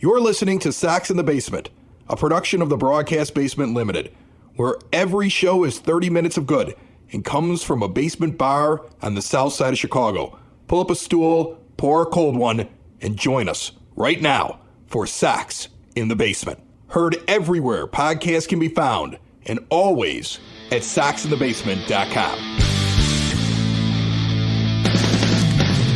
You're listening to Sox in the Basement, a production of the Broadcast Basement Limited, where every show is 30 minutes of good and comes from a basement bar on the south side of Chicago. Pull up a stool, pour a cold one, and join us right now for Sox in the Basement. Heard everywhere podcasts can be found, and always at soxinthebasement.com.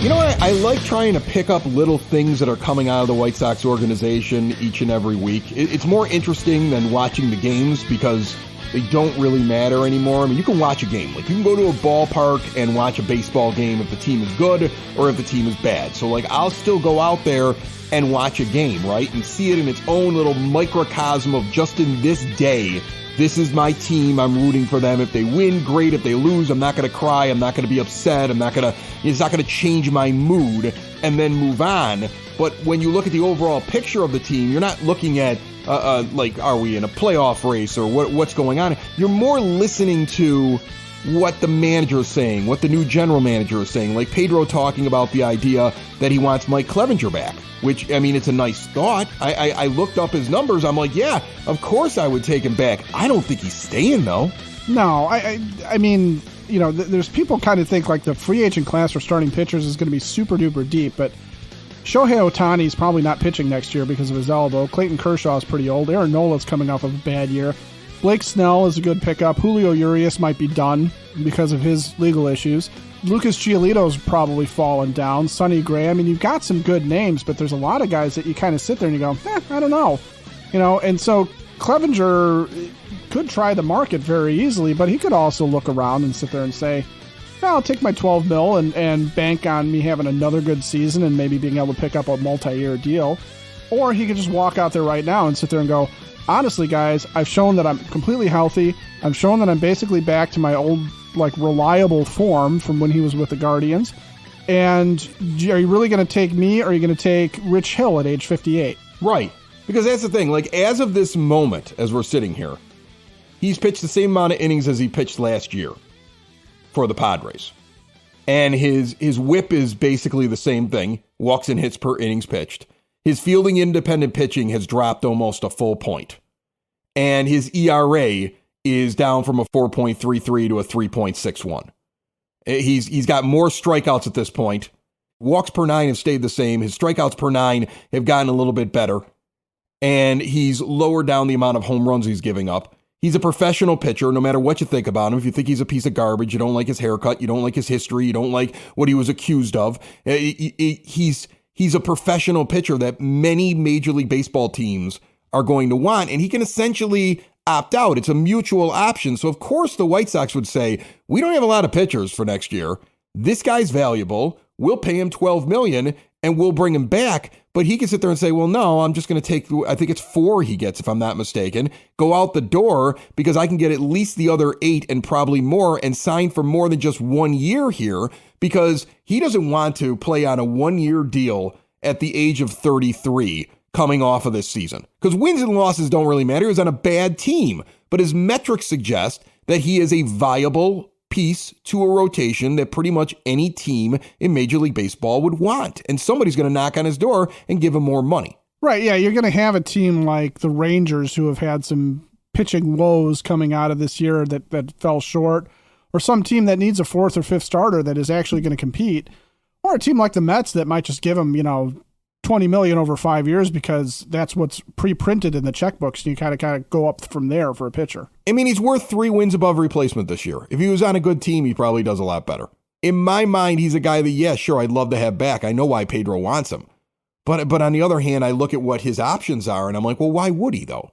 You know what? I like trying to pick up little things that are coming out of the White Sox organization each and every week. It's more interesting than watching the games because they don't really matter anymore. I mean, you can watch a game. Like, you can go to a ballpark and watch a baseball game if the team is good or if the team is bad. So, like, I'll still go out there and watch a game, right? And see it in its own little microcosm of just in this day. This is my team. I'm rooting for them. If they win, great. If they lose, I'm not going to cry. I'm not going to be upset. It's not going to change my mood and then move on. But when you look at the overall picture of the team, you're not looking at, like, are we in a playoff race or what's going on? You're more listening to what the manager is saying, what the new general manager is saying. Like Pedro talking about the idea that he wants Mike Clevenger back, which, I mean, it's a nice thought. I looked up his numbers. I'm like, yeah, of course I would take him back. I don't think he's staying, though. No, I mean, you know, there's people kind of think like the free agent class for starting pitchers is going to be super duper deep, but Shohei Ohtani is probably not pitching next year because of his elbow. Clayton Kershaw is pretty old. Aaron Nola's coming off of a bad year. Blake Snell is a good pickup. Julio Urias might be done because of his legal issues. Lucas Giolito's probably fallen down. Sonny Gray. I mean, you've got some good names, but there's a lot of guys that you kind of sit there and you go, I don't know. You know, and so Clevenger could try the market very easily, but he could also look around and sit there and say, well, I'll take my $12 million and bank on me having another good season and maybe being able to pick up a multi-year deal. Or he could just walk out there right now and sit there and go, honestly, guys, I've shown that I'm completely healthy. I've shown that I'm basically back to my old, like, reliable form from when he was with the Guardians. And are you really going to take me, or are you going to take Rich Hill at age 58? Right. Because that's the thing. Like, as of this moment, as we're sitting here, he's pitched the same amount of innings as he pitched last year for the Padres. And his whip is basically the same thing. Walks and hits per innings pitched. His fielding independent pitching has dropped almost a full point. And his ERA is down from a 4.33 to a 3.61. He's got more strikeouts at this point. Walks per nine have stayed the same. His strikeouts per nine have gotten a little bit better. And he's lowered down the amount of home runs he's giving up. He's a professional pitcher, no matter what you think about him. If you think he's a piece of garbage, you don't like his haircut, you don't like his history, you don't like what he was accused of. He's a professional pitcher that many Major League Baseball teams are going to want, and he can essentially opt out. It's a mutual option. So, of course, the White Sox would say, we don't have a lot of pitchers for next year. This guy's valuable. We'll pay him $12 million, and we'll bring him back. But he can sit there and say, well, no, I'm just going to take, I think it's 4 he gets, if I'm not mistaken, go out the door because I can get at least the other 8 and probably more and sign for more than just 1 year here because he doesn't want to play on a 1-year deal at the age of 33 coming off of this season. Because wins and losses don't really matter. He was on a bad team, but his metrics suggest that he is a viable piece to a rotation that pretty much any team in Major League Baseball would want. And somebody's going to knock on his door and give him more money. Right, yeah, you're going to have a team like the Rangers who have had some pitching woes coming out of this year that fell short, or some team that needs a 4th or 5th starter that is actually going to compete, or a team like the Mets that might just give him, $20 million over 5 years because that's what's pre-printed in the checkbooks, and you kind of go up from there for a pitcher. I mean, he's worth 3 wins above replacement this year. If he was on a good team, he probably does a lot better. In my mind, he's a guy that, yeah, sure, I'd love to have back. I know why Pedro wants him. But on the other hand, I look at what his options are, and I'm like, well, why would he, though?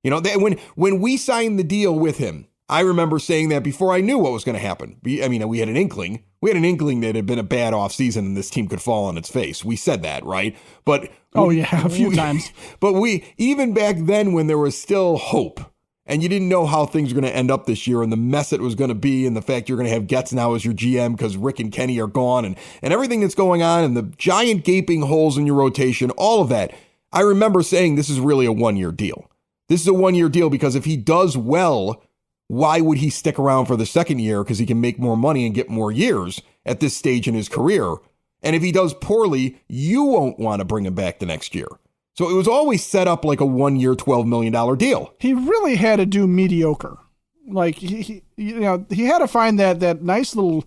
When we signed the deal with him, I remember saying that before I knew what was going to happen. I mean, we had an inkling. We had an inkling that it had been a bad offseason and this team could fall on its face. We said that, right? But a few times. But even back then when there was still hope and you didn't know how things were going to end up this year and the mess it was going to be and the fact you're going to have Getz now as your GM because Rick and Kenny are gone and everything that's going on and the giant gaping holes in your rotation, all of that. I remember saying this is really a 1-year deal. This is a 1-year deal because if he does well, why would he stick around for the second year? Because he can make more money and get more years at this stage in his career. And if he does poorly, you won't want to bring him back the next year. So it was always set up like a 1-year, $12 million deal. He really had to do mediocre. Like he had to find that nice little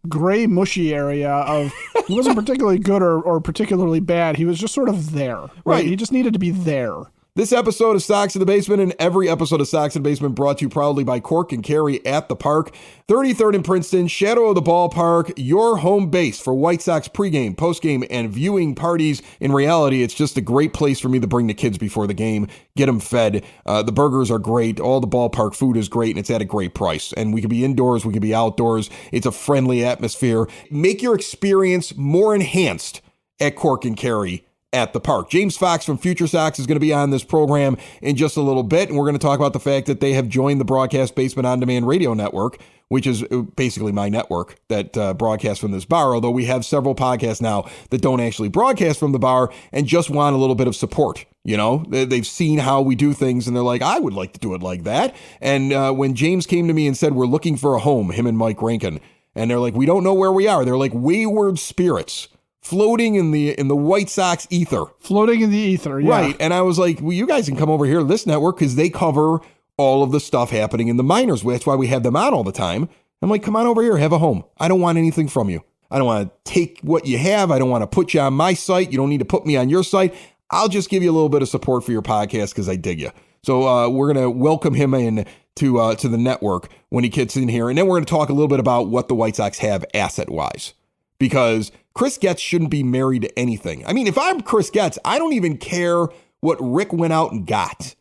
gray mushy area of he wasn't particularly good or particularly bad. He was just sort of there. Right. He just needed to be there. This episode of Sox in the Basement and every episode of Sox in the Basement brought to you proudly by Cork and Carry at the Park. 33rd and Princeton, shadow of the ballpark, your home base for White Sox pregame, postgame, and viewing parties. In reality, it's just a great place for me to bring the kids before the game, get them fed. The burgers are great. All the ballpark food is great, and it's at a great price. And we can be indoors, we can be outdoors. It's a friendly atmosphere. Make your experience more enhanced at Cork and Carry at the Park. James Fox from FutureSox is going to be on this program in just a little bit, and we're going to talk about the fact that they have joined the Broadcast Basement On Demand Radio Network, which is basically my network that broadcasts from this bar, although we have several podcasts now that don't actually broadcast from the bar and just want a little bit of support. You know, they've seen how we do things, and they're like, I would like to do it like that. And when James came to me and said, we're looking for a home, him and Mike Rankin, and they're like, we don't know where we are. They're like wayward spirits floating in the White Sox ether. Floating in the ether, yeah. Right. And I was like, well, you guys can come over here to this network because they cover all of the stuff happening in the minors. That's why we have them out all the time. I'm like, come on over here, have a home. I don't want anything from you. I don't want to take what you have. I don't want to put you on my site. You don't need to put me on your site. I'll just give you a little bit of support for your podcast because I dig you. So we're going to welcome him in to the network when he gets in here. And then we're going to talk a little bit about what the White Sox have asset-wise. Because Chris Getz shouldn't be married to anything. I mean, if I'm Chris Getz, I don't even care what Rick went out and got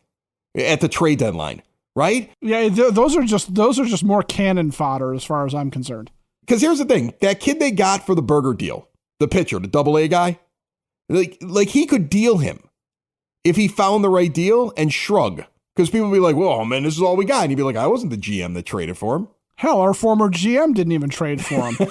at the trade deadline, right? Yeah, those are just more cannon fodder as far as I'm concerned. Because here's the thing. That kid they got for the burger deal, the pitcher, the AA guy, like he could deal him if he found the right deal and shrug. Because people would be like, well, man, this is all we got. And he'd be like, I wasn't the GM that traded for him. Hell, our former GM didn't even trade for him.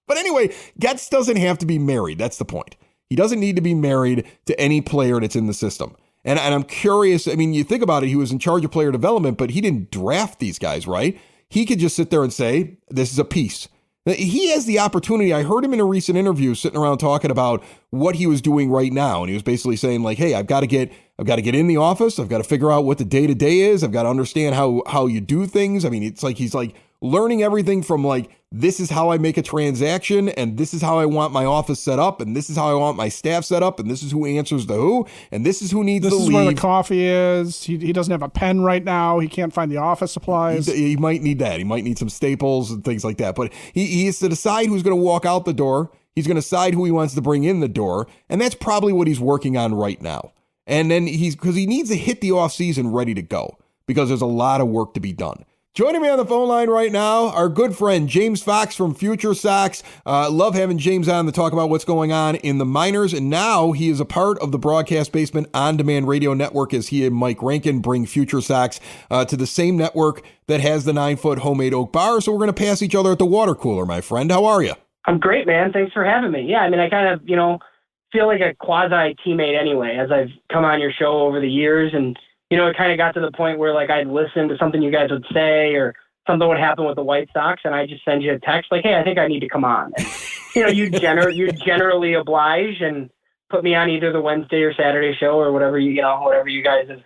But anyway, Getz doesn't have to be married. That's the point. He doesn't need to be married to any player that's in the system. And I'm curious. I mean, you think about it. He was in charge of player development, but he didn't draft these guys, right? He could just sit there and say, this is a piece. He has the opportunity. I heard him in a recent interview sitting around talking about what he was doing right now. And he was basically saying like, hey, I've got to get in the office. I've got to figure out what the day-to-day is. I've got to understand how you do things. I mean, it's like he's like learning everything from like, this is how I make a transaction, and this is how I want my office set up, and this is how I want my staff set up, and this is who answers to who, and this is who needs to leave. This is where the coffee is. He doesn't have a pen right now. He can't find the office supplies. He might need that. He might need some staples and things like that. But he has to decide who's going to walk out the door. He's going to decide who he wants to bring in the door, and that's probably what he's working on right now. And then because he needs to hit the offseason ready to go because there's a lot of work to be done. Joining me on the phone line right now, our good friend James Fox from FutureSox. Love having James on to talk about what's going on in the minors. And now he is a part of the Broadcast Basement On Demand Radio Network as he and Mike Rankin bring FutureSox to the same network that has the 9-foot homemade oak bar. So we're going to pass each other at the water cooler, my friend. How are you? I'm great, man. Thanks for having me. Yeah, I mean, I kind of, feel like a quasi teammate anyway, as I've come on your show over the years. And it kind of got to the point where like I'd listen to something you guys would say or something would happen with the White Sox, and I just send you a text like, hey, I think I need to come on. And, you generally oblige and put me on either the Wednesday or Saturday show or whatever whatever you guys have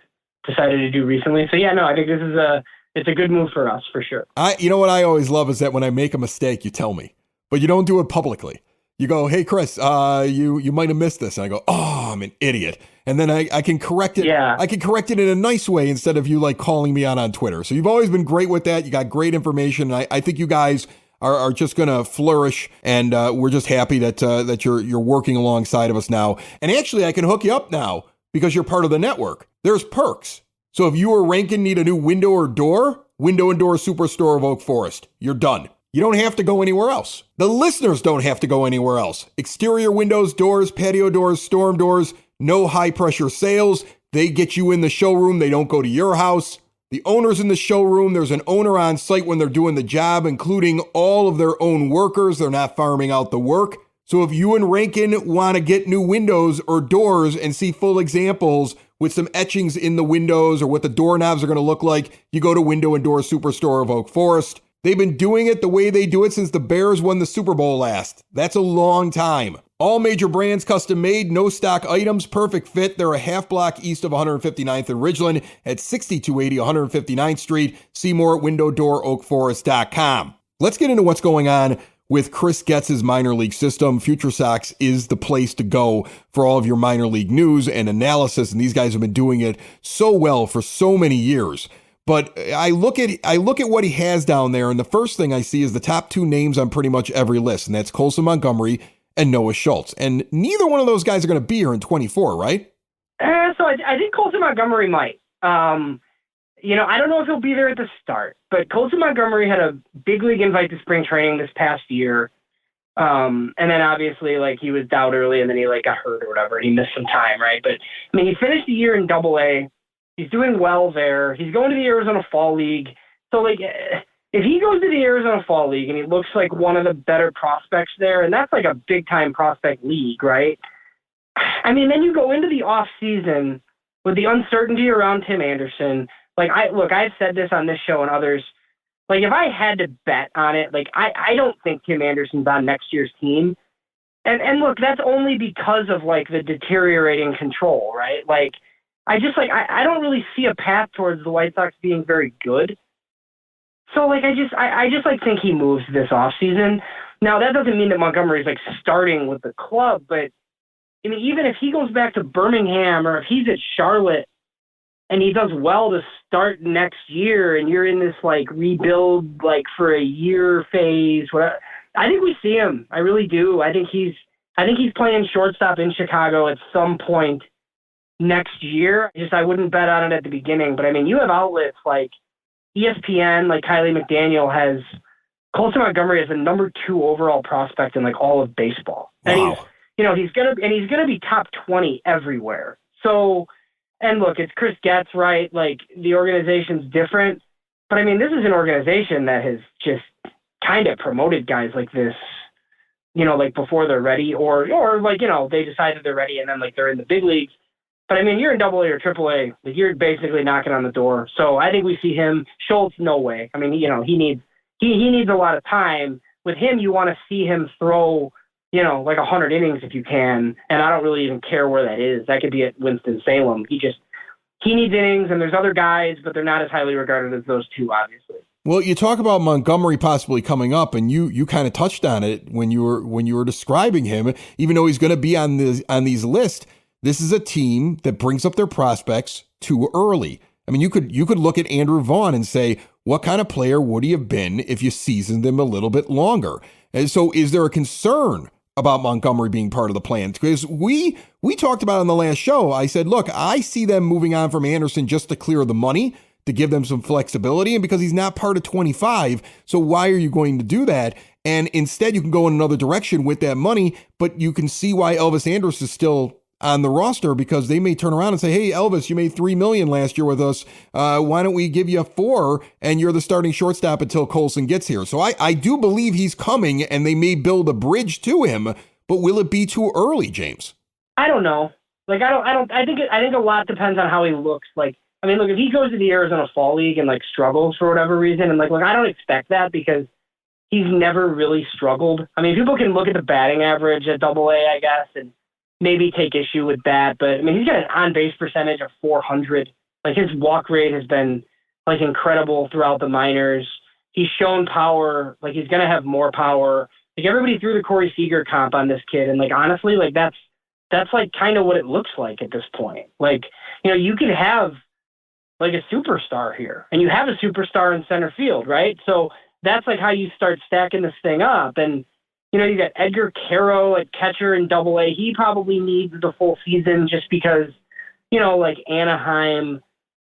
decided to do recently. So yeah, no, I think this is it's a good move for us for sure. What I always love is that when I make a mistake, you tell me, but you don't do it publicly. You go, hey, Chris, you might have missed this. And I go, oh, I'm an idiot. And then I can correct it. Yeah. I can correct it in a nice way instead of you like calling me on Twitter. So you've always been great with that. You got great information. And I think you guys are just going to flourish. And we're just happy that you're working alongside of us now. And actually, I can hook you up now because you're part of the network. There's perks. So if you or Rankin need a new window or door, Window and Door Superstore of Oak Forest, you're done. You don't have to go anywhere else. The listeners don't have to go anywhere else. Exterior windows, doors, patio doors, storm doors, no high-pressure sales. They get you in the showroom. They don't go to your house. The owner's in the showroom. There's an owner on site when they're doing the job, including all of their own workers. They're not farming out the work. So if you and Rankin want to get new windows or doors and see full examples with some etchings in the windows or what the doorknobs are going to look like, you go to Window and Door Superstore of Oak Forest. They've been doing it the way they do it since the Bears won the Super Bowl last. That's a long time. All major brands custom made, no stock items, perfect fit. They're a half block east of 159th and Ridgeland at 6280 159th Street. See more at windowdooroakforest.com. Let's get into what's going on with Chris Getz's minor league system. FutureSox is the place to go for all of your minor league news and analysis, and these guys have been doing it so well for so many years. But I look at what he has down there, and the first thing I see is the top two names on pretty much every list, and that's Colson Montgomery and Noah Schultz. And neither one of those guys are going to be here in 24, right? So I think Colson Montgomery might. I don't know if he'll be there at the start, but Colson Montgomery had a big league invite to spring training this past year. And then obviously, he was down early, and then he, got hurt or whatever, and he missed some time, right? But, he finished the year in Double-A. He's doing well there. He's going to the Arizona Fall League. So, if he goes to the Arizona Fall League and he looks like one of the better prospects there, and that's a big-time prospect league, right? Then you go into the offseason with the uncertainty around Tim Anderson. I've said this on this show and others. If I had to bet on it, I don't think Tim Anderson's on next year's team. And look, that's only because of, the deteriorating control, right? I don't really see a path towards the White Sox being very good. So, I just think he moves this offseason. Now, that doesn't mean that Montgomery's, starting with the club, but, even if he goes back to Birmingham or if he's at Charlotte and he does well to start next year and you're in this, rebuild, for a year phase, whatever, I think we see him. I really do. I think he's playing shortstop in Chicago at some point next year. I wouldn't bet on it at the beginning, but you have outlets like ESPN, Kylie McDaniel has Colson Montgomery as the number 2 overall prospect in all of baseball. Wow. And he's gonna be top 20 everywhere. So, and look, it's Chris Getz, right? The organization's different, but this is an organization that has just kind of promoted guys like this, before they're ready, or they decided they're ready and then they're in the big leagues. But you're in Double-A or Triple-A. You're basically knocking on the door. So I think we see him. Schultz, no way. He needs a lot of time. With him, you want to see him throw, 100 innings if you can. And I don't really even care where that is. That could be at Winston-Salem. He needs innings, and there's other guys, but they're not as highly regarded as those two, obviously. Well, you talk about Montgomery possibly coming up, and you kind of touched on it when you were describing him. Even though he's going to be on these lists, this is a team that brings up their prospects too early. You could look at Andrew Vaughn and say, what kind of player would he have been if you seasoned him a little bit longer? And so is there a concern about Montgomery being part of the plan? Because we talked about it on the last show. I said, look, I see them moving on from Anderson just to clear the money, to give them some flexibility, and because he's not part of 25, so why are you going to do that? And instead, you can go in another direction with that money, but you can see why Elvis Andrus is still on the roster, because they may turn around and say, hey, Elvis, you made $3 million last year with us. Why don't we give you $4 million and you're the starting shortstop until Colson gets here? So I do believe he's coming, and they may build a bridge to him, but will it be too early, James? I don't know. I think a lot depends on how he looks. Look, if he goes to the Arizona Fall League and struggles for whatever reason, and I don't expect that because he's never really struggled. People can look at the batting average at Double-A, I guess, and maybe take issue with that, but he's got an on-base percentage of 400. His walk rate has been incredible throughout the minors. He's shown power. He's gonna have more power. Everybody threw the Corey Seager comp on this kid, and honestly, that's kind of what it looks like at this point. You could have a superstar here, and you have a superstar in center field, right? So that's how you start stacking this thing up. And you got Edgar Caro at catcher in Double-A. He probably needs the full season just because, Anaheim,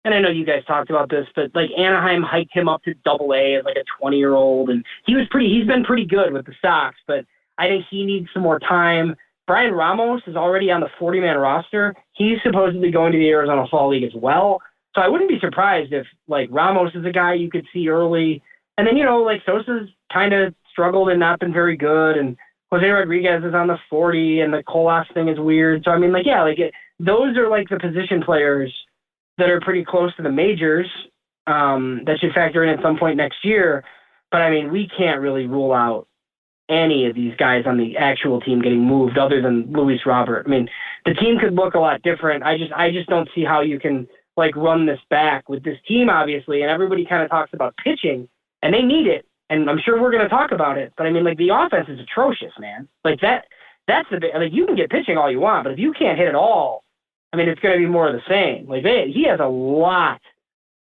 and I know you guys talked about this, but Anaheim hiked him up to Double-A as a 20-year-old, and he's been pretty good with the Sox, but I think he needs some more time. Brian Ramos is already on the 40-man roster. He's supposedly going to the Arizona Fall League as well. So I wouldn't be surprised if Ramos is a guy you could see early. And then, Sosa's kind of struggled and not been very good, and Jose Rodriguez is on the 40, and the Colas thing is weird. So those are the position players that are pretty close to the majors that should factor in at some point next year. But I mean, we can't really rule out any of these guys on the actual team getting moved other than Luis Robert. I mean, the team could look a lot different. I just don't see how you can like run this back with this team, obviously. And everybody kind of talks about pitching, and they need it. And I'm sure we're going to talk about it. But I mean, like, the offense is atrocious, man. Like that's the big, like, you can get pitching all you want, but if you can't hit it all, I mean, it's going to be more of the same. Like, he has a lot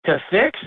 to fix.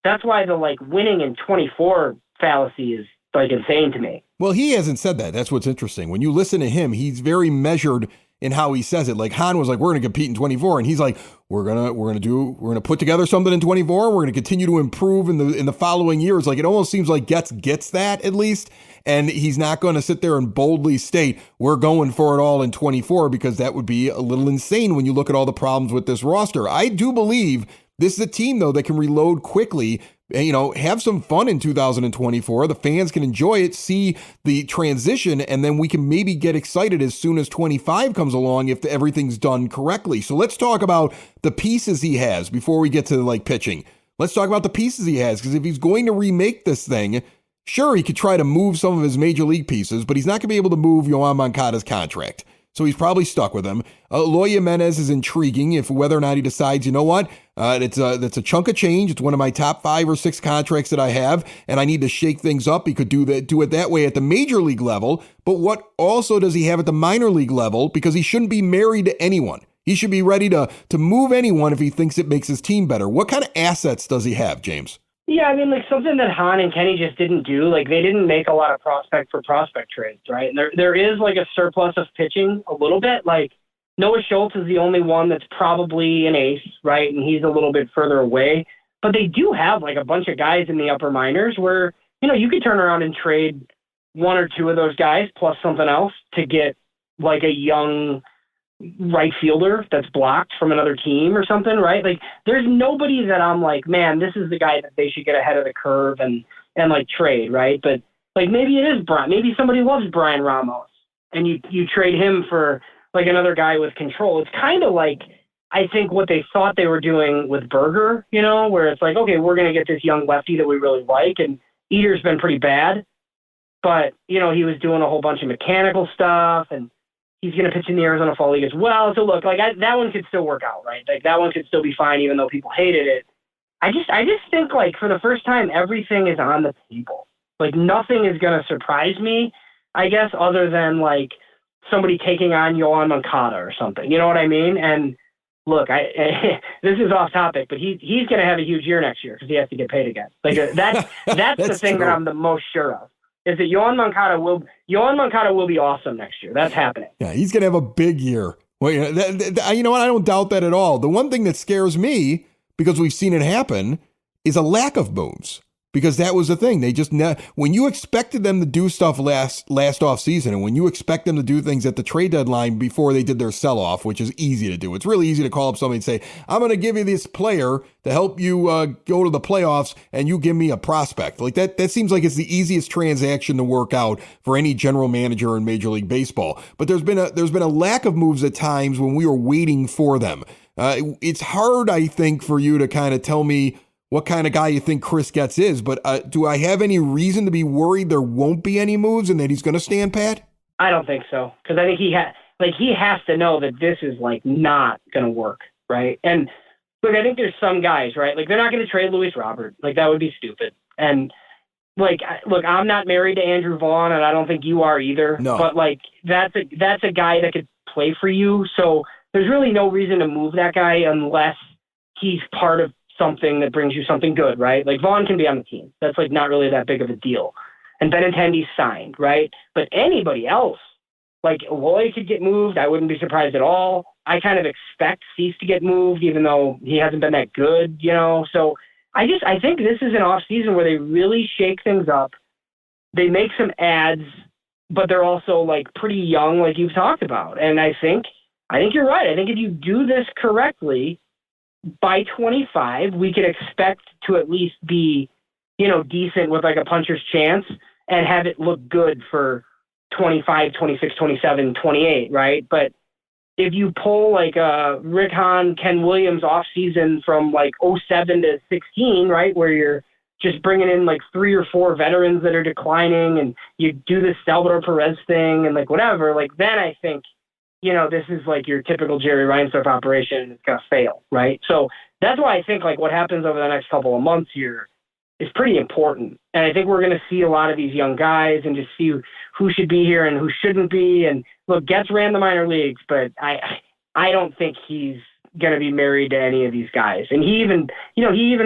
That's why the like winning in 24 fallacy is like insane to me. Well, he hasn't said that. That's what's interesting. When you listen to him, he's very measured in how he says it. Like, Han was like, we're going to compete in 24. And he's like, we're going to put together something in 24. We're going to continue to improve in the following years. Like, it almost seems like Getz gets that at least. And he's not going to sit there and boldly state we're going for it all in 24, because that would be a little insane when you look at all the problems with this roster. I do believe this is a team, though, that can reload quickly, have some fun in 2024. The fans can enjoy it, see the transition, and then we can maybe get excited as soon as 25 comes along if everything's done correctly. So let's talk about the pieces he has before we get to like pitching. Let's talk about the pieces he has, because if he's going to remake this thing, sure, he could try to move some of his major league pieces, but he's not going to be able to move Yoan Moncada's contract. So he's probably stuck with him. Eloy Jimenez is intriguing if whether or not he decides, you know what, that's a chunk of change. It's one of my top 5 or 6 contracts that I have, and I need to shake things up. He could do it that way at the major league level. But what also does he have at the minor league level? Because he shouldn't be married to anyone. He should be ready to move anyone if he thinks it makes his team better. What kind of assets does he have, James? Yeah, I mean, like something that Han and Kenny just didn't do. Like, they didn't make a lot of prospect for prospect trades, right? And there is like a surplus of pitching a little bit. Like, Noah Schultz is the only one that's probably an ace, right? And he's a little bit further away. But they do have like a bunch of guys in the upper minors where, you could turn around and trade 1 or 2 of those guys plus something else to get like a young right fielder that's blocked from another team or something, right? Like, there's nobody that I'm like, man, this is the guy that they should get ahead of the curve and like trade, right? But like, maybe it is Brian. Maybe somebody loves Brian Ramos and you trade him for like another guy with control. It's kind of like, I think what they thought they were doing with Berger, where it's like, okay, we're going to get this young lefty that we really like, and Eater's been pretty bad, but he was doing a whole bunch of mechanical stuff, and he's going to pitch in the Arizona Fall League as well. So look, like that one could still work out, right? Like, that one could still be fine, even though people hated it. I just think, like, for the first time, everything is on the table. Like, nothing is going to surprise me, I guess, other than like somebody taking on Yoan Moncada or something. You know what I mean? And look, this is off topic, but he's going to have a huge year next year because he has to get paid again. Like, that's the thing true. That I'm the most sure of. Is that Yoan Moncada will be awesome next year. That's happening. Yeah, he's going to have a big year. Well, you know what? I don't doubt that at all. The one thing that scares me, because we've seen it happen, is a lack of moves. Because that was the thing. They just when you expected them to do stuff last off season, and when you expect them to do things at the trade deadline before they did their sell-off, which is easy to do. It's really easy to call up somebody and say, I'm going to give you this player to help you go to the playoffs, and you give me a prospect. Like that seems like it's the easiest transaction to work out for any general manager in Major League Baseball. But there's been a lack of moves at times when we were waiting for them. It's hard, I think, for you to kind of tell me what kind of guy you think Chris Getz is, but do I have any reason to be worried there won't be any moves and that he's going to stand pat? I don't think so, because I think he has to know that this is like not going to work, right? And look, I think there's some guys, right? Like, they're not going to trade Luis Robert. Like, that would be stupid. And like, look, I'm not married to Andrew Vaughn, and I don't think you are either. No. But like, that's a guy that could play for you. So there's really no reason to move that guy unless he's part of something that brings you something good, right? Like, Vaughn can be on the team. That's like not really that big of a deal. And Benintendi's signed, right? But anybody else, like Eloy could get moved. I wouldn't be surprised at all. I kind of expect Cease to get moved, even though he hasn't been that good, So I think this is an off season where they really shake things up. They make some ads, but they're also like pretty young, like you've talked about. And I think you're right. I think if you do this correctly, by 25, we could expect to at least be, decent with like a puncher's chance and have it look good for 25, 26, 27, 28, right? But if you pull like Rick Hahn, Ken Williams off season from like 07 to 16, right, where you're just bringing in like 3 or 4 veterans that are declining, and you do this Salvador Perez thing and like whatever, like then I think, this is like your typical Jerry Reinsdorf operation and it's going to fail, right? So that's why I think like what happens over the next couple of months here is pretty important. And I think we're going to see a lot of these young guys and just see who should be here and who shouldn't be. And look, Getz ran the minor leagues, but I don't think he's going to be married to any of these guys. And he even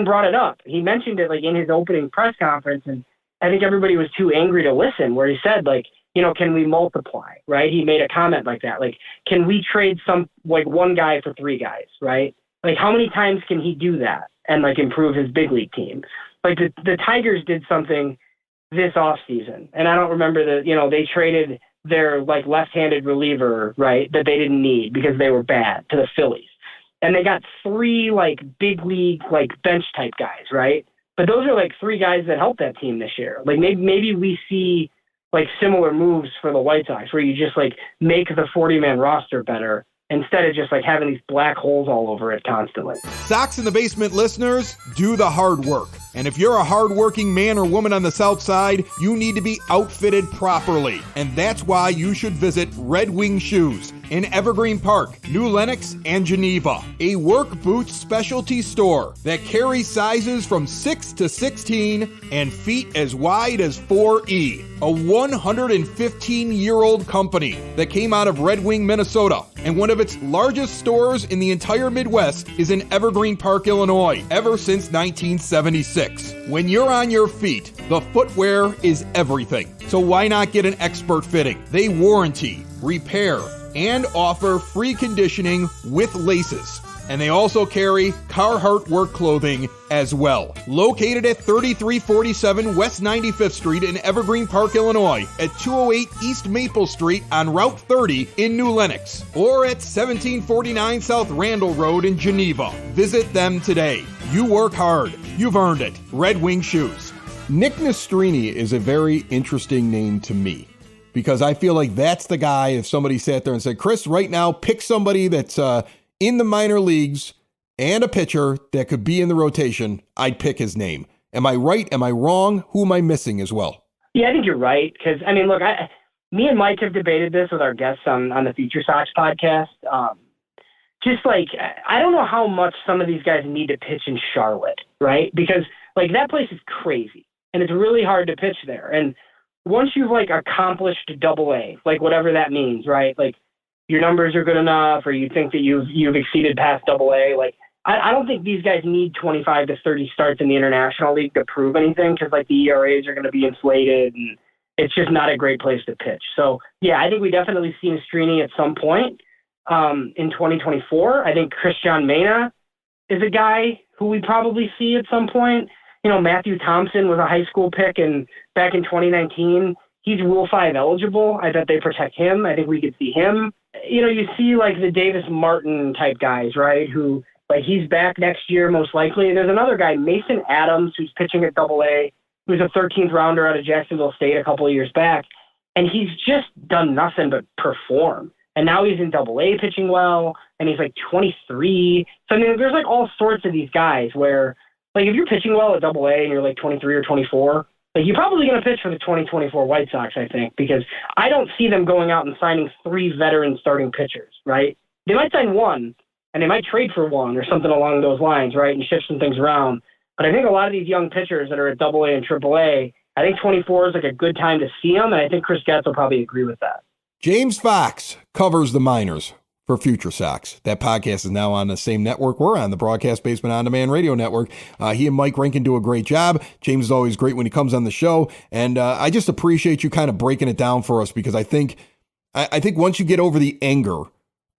brought it up. He mentioned it like in his opening press conference, and I think everybody was too angry to listen, where he said like, can we multiply, right? He made a comment like that. Like, can we trade one guy for 3 guys, right? Like, how many times can he do that and like improve his big league team? Like the Tigers did something this offseason, and I don't remember they traded their like left-handed reliever, right, that they didn't need because they were bad, to the Phillies. And they got 3 like big league, like bench type guys, right? But those are like 3 guys that helped that team this year. Like maybe we see like similar moves for the White Sox where you just like make the 40-man roster better instead of just like having these black holes all over it constantly. Sox in the Basement listeners, do the hard work. And if you're a hardworking man or woman on the South Side, you need to be outfitted properly. And that's why you should visit Red Wing Shoes in Evergreen Park, New Lenox, and Geneva. A work boots specialty store that carries sizes from 6 to 16 and feet as wide as 4E. A 115-year-old company that came out of Red Wing, Minnesota, and one of its largest stores in the entire Midwest is in Evergreen Park, Illinois, ever since 1976. When you're on your feet, the footwear is everything. So why not get an expert fitting? They warranty, repair, and offer free conditioning with laces. And they also carry Carhartt work clothing as well. Located at 3347 West 95th Street in Evergreen Park, Illinois, at 208 East Maple Street on Route 30 in New Lenox, or at 1749 South Randall Road in Geneva. Visit them today. You work hard. You've earned it. Red Wing Shoes. Nick Nastrini is a very interesting name to me, because I feel like that's the guy, if somebody sat there and said, Chris, right now, pick somebody that's in the minor leagues and a pitcher that could be in the rotation, I'd pick his name. Am I right? Am I wrong? Who am I missing as well? Yeah, I think you're right. Because, I mean, look, me and Mike have debated this with our guests on the FutureSox podcast. Just like, I don't know how much some of these guys need to pitch in Charlotte, right? Because, like, that place is crazy, and it's really hard to pitch there. And once you've, like, accomplished AA, like, whatever that means, right? Like, your numbers are good enough, or you think that you've exceeded past AA. Like, I don't think these guys need 25 to 30 starts in the International League to prove anything, because like the ERAs are going to be inflated, and it's just not a great place to pitch. So yeah, I think we definitely see Nastrini at some point in 2024. I think Christian Mena is a guy who we probably see at some point. Matthew Thompson was a high school pick back in 2019. He's Rule 5 eligible. I bet they protect him. I think we could see him. You see like the Davis Martin type guys, right? Who, like, he's back next year most likely. There's another guy, Mason Adams, who's pitching at AA, who's a 13th rounder out of Jacksonville State a couple of years back. And he's just done nothing but perform. And now he's in AA pitching well, and he's like 23. So I mean, there's like all sorts of these guys where, like, if you're pitching well at AA and you're like 23 or 24, like, you're probably going to pitch for the 2024 White Sox, I think, because I don't see them going out and signing 3 veteran starting pitchers, right? They might sign 1, and they might trade for 1 or something along those lines, right, and shift some things around. But I think a lot of these young pitchers that are at AA and AAA, I think 24 is like a good time to see them, and I think Chris Getz will probably agree with that. James Fox covers the minors for FutureSox. That podcast is now on the same network we're on, the Broadcast Basement On Demand Radio Network. He and Mike Rankin do a great job. James is always great when he comes on the show, and I just appreciate you kind of breaking it down for us, because I think once you get over the anger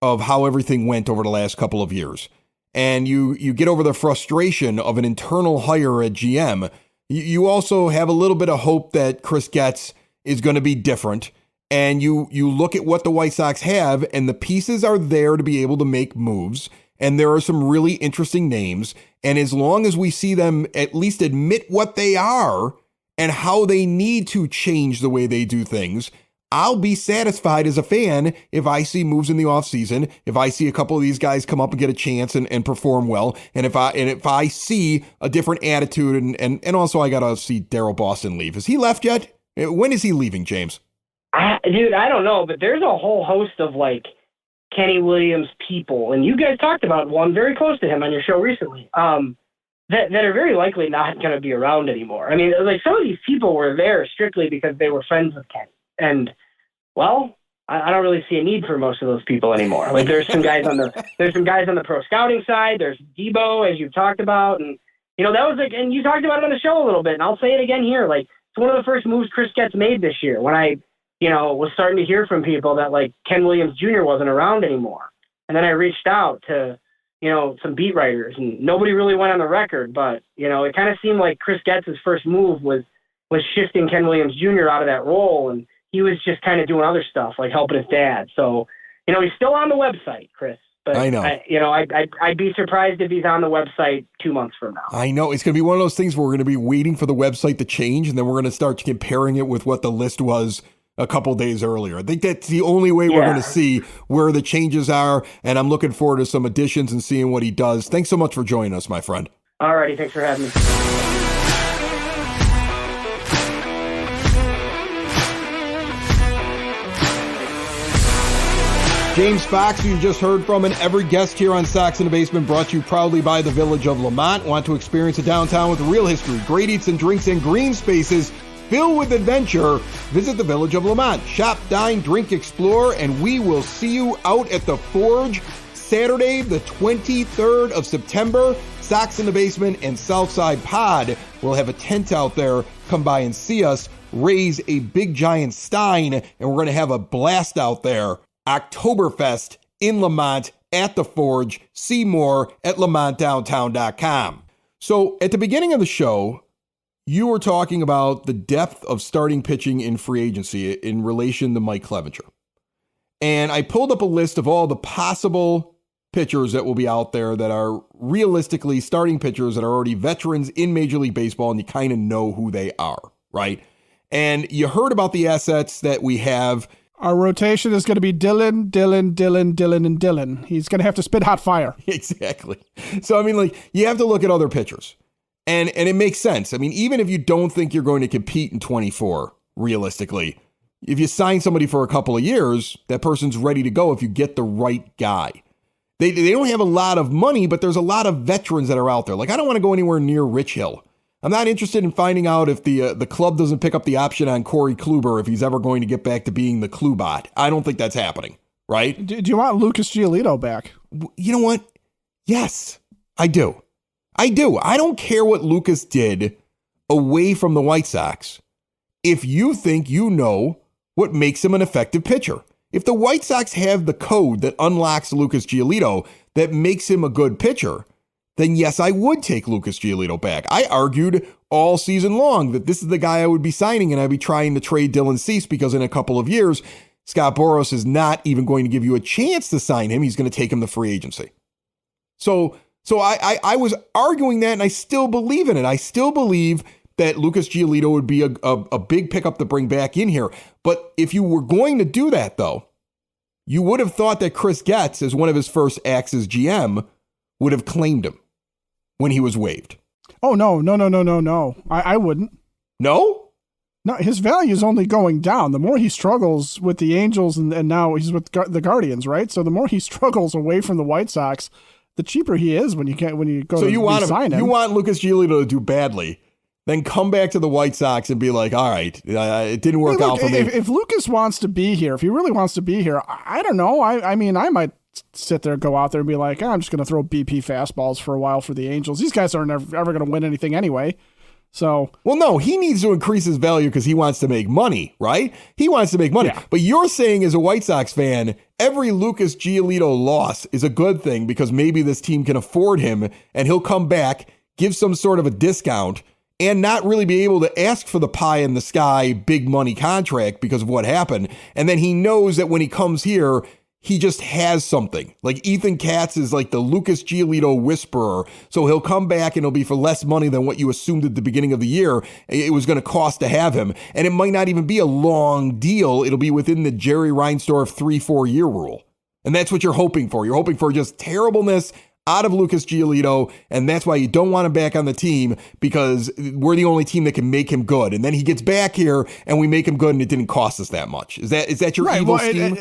of how everything went over the last couple of years, and you get over the frustration of an internal hire at GM, you also have a little bit of hope that Chris Getz is going to be different. And you look at what the White Sox have, and the pieces are there to be able to make moves. And there are some really interesting names. And as long as we see them at least admit what they are and how they need to change the way they do things, I'll be satisfied as a fan if I see moves in the offseason, if I see a couple of these guys come up and get a chance and perform well, and if I see a different attitude, and also I gotta see Daryl Boston leave. Has he left yet? When is he leaving, James? Dude, I don't know, but there's a whole host of like Kenny Williams people, and you guys talked about one very close to him on your show recently, that are very likely not going to be around anymore. I mean, like some of these people were there strictly because they were friends with Kenny. And, well, I don't really see a need for most of those people anymore. Like there's some guys on the pro scouting side. There's Debo, as you've talked about. And, that was like, and you talked about it on the show a little bit, and I'll say it again here. Like, it's one of the first moves Chris Getz made this year when I, was starting to hear from people that like Ken Williams Jr. wasn't around anymore. And then I reached out to, some beat writers, and nobody really went on the record, but, it kind of seemed like Chris Getz's first move was shifting Ken Williams Jr. out of that role, and he was just kind of doing other stuff, like helping his dad. So, he's still on the website, Chris. But I know. I'd be surprised if he's on the website 2 months from now. I know. It's going to be one of those things where we're going to be waiting for the website to change, and then we're going to start comparing it with what the list was a couple days earlier. I think that's the only way we're going to see where the changes are, and I'm looking forward to some additions and seeing what he does. Thanks so much for joining us, my friend. All righty. Thanks for having me. James Fox, who you just heard from, and every guest here on Sox in the Basement, brought to you proudly by the Village of Lamont. Want to experience a downtown with real history, great eats and drinks, and green spaces filled with adventure? Visit the Village of Lamont. Shop, dine, drink, explore, and we will see you out at the Forge Saturday, the 23rd of September. Sox in the Basement and Southside Pod will have a tent out there. Come by and see us, raise a big giant stein, and we're going to have a blast out there. Oktoberfest in Lamont at the Forge. See more at lamontdowntown.com. So at the beginning of the show, you were talking about the depth of starting pitching in free agency in relation to Mike Clevenger. And I pulled up a list of all the possible pitchers that will be out there that are realistically starting pitchers that are already veterans in Major League Baseball, and you kind of know who they are, right? And you heard about the assets that we have. Our rotation is going to be Dylan, and Dylan. He's going to have to spit hot fire. Exactly. So, I mean, like, you have to look at other pitchers. And it makes sense. I mean, even if you don't think you're going to compete in 24, realistically, if you sign somebody for a couple of years, that person's ready to go if you get the right guy. They don't have a lot of money, but there's a lot of veterans that are out there. Like, I don't want to go anywhere near Rich Hill. I'm not interested in finding out if the club doesn't pick up the option on Corey Kluber if he's ever going to get back to being the Klubot. I don't think that's happening, right? Do you want Lucas Giolito back? You know what? Yes, I do. I don't care what Lucas did away from the White Sox if you think you know what makes him an effective pitcher. If the White Sox have the code that unlocks Lucas Giolito that makes him a good pitcher, then yes, I would take Lucas Giolito back. I argued all season long that this is the guy I would be signing, and I'd be trying to trade Dylan Cease because in a couple of years, Scott Boras is not even going to give you a chance to sign him. He's going to take him to free agency. So I was arguing that, and I still believe in it. I still believe that Lucas Giolito would be a big pickup to bring back in here. But if you were going to do that, though, you would have thought that Chris Getz, as one of his first acts as GM, would have claimed him when he was waived. Oh, no. I wouldn't. No? No, his value is only going down. The more he struggles with the Angels and now he's with the Guardians, right? So the more he struggles away from the White Sox, the cheaper he is when you go so to you want sign him. You want Lucas Giolito to do badly, then come back to the White Sox and be like, all right, it didn't work out for me. If Lucas wants to be here, if he really wants to be here, I don't know. I mean, I might sit there, go out there and be like, I'm just going to throw BP fastballs for a while for the Angels. These guys aren't ever going to win anything anyway. So, well, no, he needs to increase his value because he wants to make money, right? He wants to make money. Yeah. But you're saying as a White Sox fan, every Lucas Giolito loss is a good thing because maybe this team can afford him and he'll come back, give some sort of a discount, and not really be able to ask for the pie in the sky big money contract because of what happened. And then he knows that when he comes here, he just has something. Like Ethan Katz is like the Lucas Giolito whisperer. So he'll come back and it'll be for less money than what you assumed at the beginning of the year it was going to cost to have him. And it might not even be a long deal. It'll be within the Jerry Reinsdorf 3-4 year rule. And that's what you're hoping for. You're hoping for just terribleness out of Lucas Giolito, and that's why you don't want him back on the team, because we're the only team that can make him good. And then he gets back here, and we make him good, and it didn't cost us that much. Is that your evil scheme?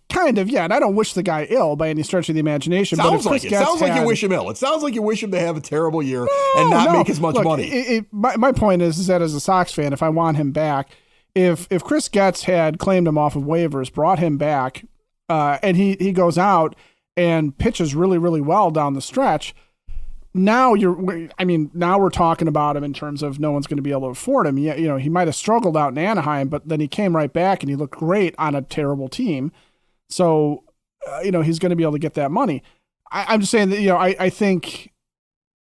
Kind of, yeah. And I don't wish the guy ill by any stretch of the imagination. Sounds like you wish him ill. It sounds like you wish him to have a terrible year and not make as much money. My point is that as a Sox fan, if I want him back, if Chris Getz had claimed him off of waivers, brought him back, and he goes out and pitches really, really well down the stretch, now we're talking about him in terms of no one's going to be able to afford him. He might have struggled out in Anaheim, but then he came right back and he looked great on a terrible team. So, he's going to be able to get that money. I'm just saying that, I think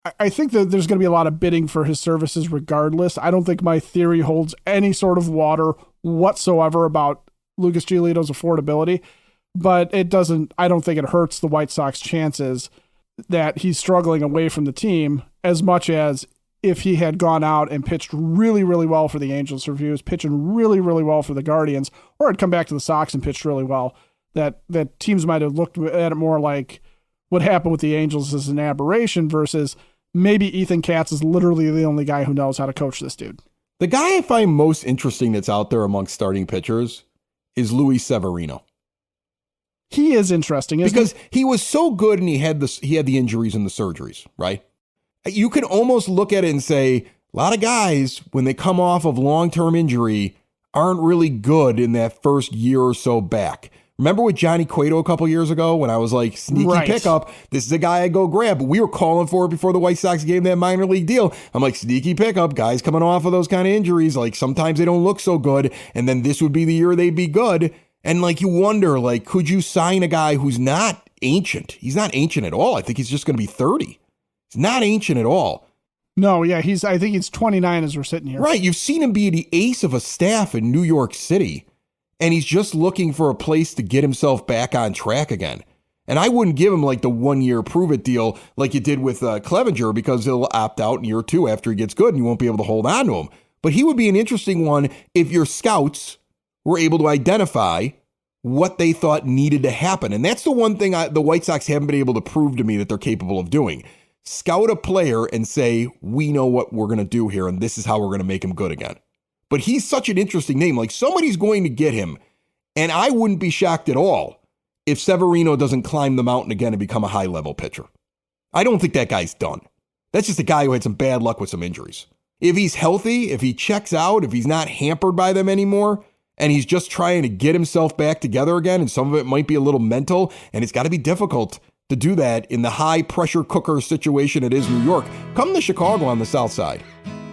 that there's going to be a lot of bidding for his services regardless. I don't think my theory holds any sort of water whatsoever about Lucas Giolito's affordability. But I don't think it hurts the White Sox chances that he's struggling away from the team as much as if he had gone out and pitched really, really well for the Angels, or if he was pitching really, really well for the Guardians, or had come back to the Sox and pitched really well, that teams might have looked at it more like what happened with the Angels is an aberration versus maybe Ethan Katz is literally the only guy who knows how to coach this dude. The guy I find most interesting that's out there amongst starting pitchers is Luis Severino. He is interesting because he was so good and he had the injuries and the surgeries, right? You can almost look at it and say a lot of guys, when they come off of long-term injury, aren't really good in that first year or so back. Remember with Johnny Cueto a couple years ago when I was like, sneaky pickup, this is a guy I go grab. But we were calling for it before the White Sox gave him that minor league deal. I'm like, sneaky pickup, guys coming off of those kind of injuries. Like sometimes they don't look so good. And then this would be the year they'd be good. And like you wonder, like, could you sign a guy who's not ancient? He's not ancient at all. I think he's just going to be 30. He's not ancient at all. No, yeah, I think he's 29 as we're sitting here. Right. You've seen him be the ace of a staff in New York City, and he's just looking for a place to get himself back on track again. And I wouldn't give him like the 1 year prove it deal like you did with Clevenger, because he'll opt out in year 2 after he gets good and you won't be able to hold on to him. But he would be an interesting one if your scouts were able to identify what they thought needed to happen. And that's the one thing the White Sox haven't been able to prove to me that they're capable of doing. Scout a player and say, we know what we're going to do here, and this is how we're going to make him good again. But he's such an interesting name. Like, somebody's going to get him. And I wouldn't be shocked at all if Severino doesn't climb the mountain again and become a high-level pitcher. I don't think that guy's done. That's just a guy who had some bad luck with some injuries. If he's healthy, if he checks out, if he's not hampered by them anymore, and he's just trying to get himself back together again, and some of it might be a little mental, and it's got to be difficult to do that in the high-pressure cooker situation it is New York. Come to Chicago on the south side,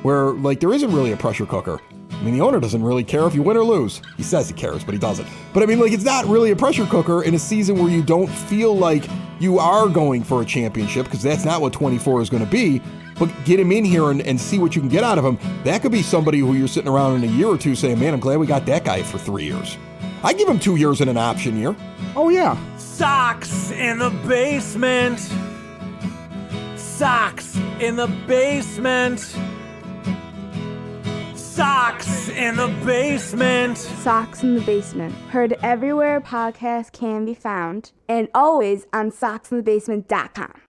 where like there isn't really a pressure cooker. I mean, the owner doesn't really care if you win or lose. He says he cares, but he doesn't. But I mean, like, it's not really a pressure cooker in a season where you don't feel like you are going for a championship, because that's not what 24 is going to be. But get him in here and see what you can get out of him. That could be somebody who you're sitting around in a year or two saying, man, I'm glad we got that guy for 3 years. I give him 2 years in an option year. Oh, yeah. Sox in the basement. Sox in the basement. Sox in the basement. Sox in the Basement. Heard everywhere podcasts can be found, and always on soxinthebasement.com.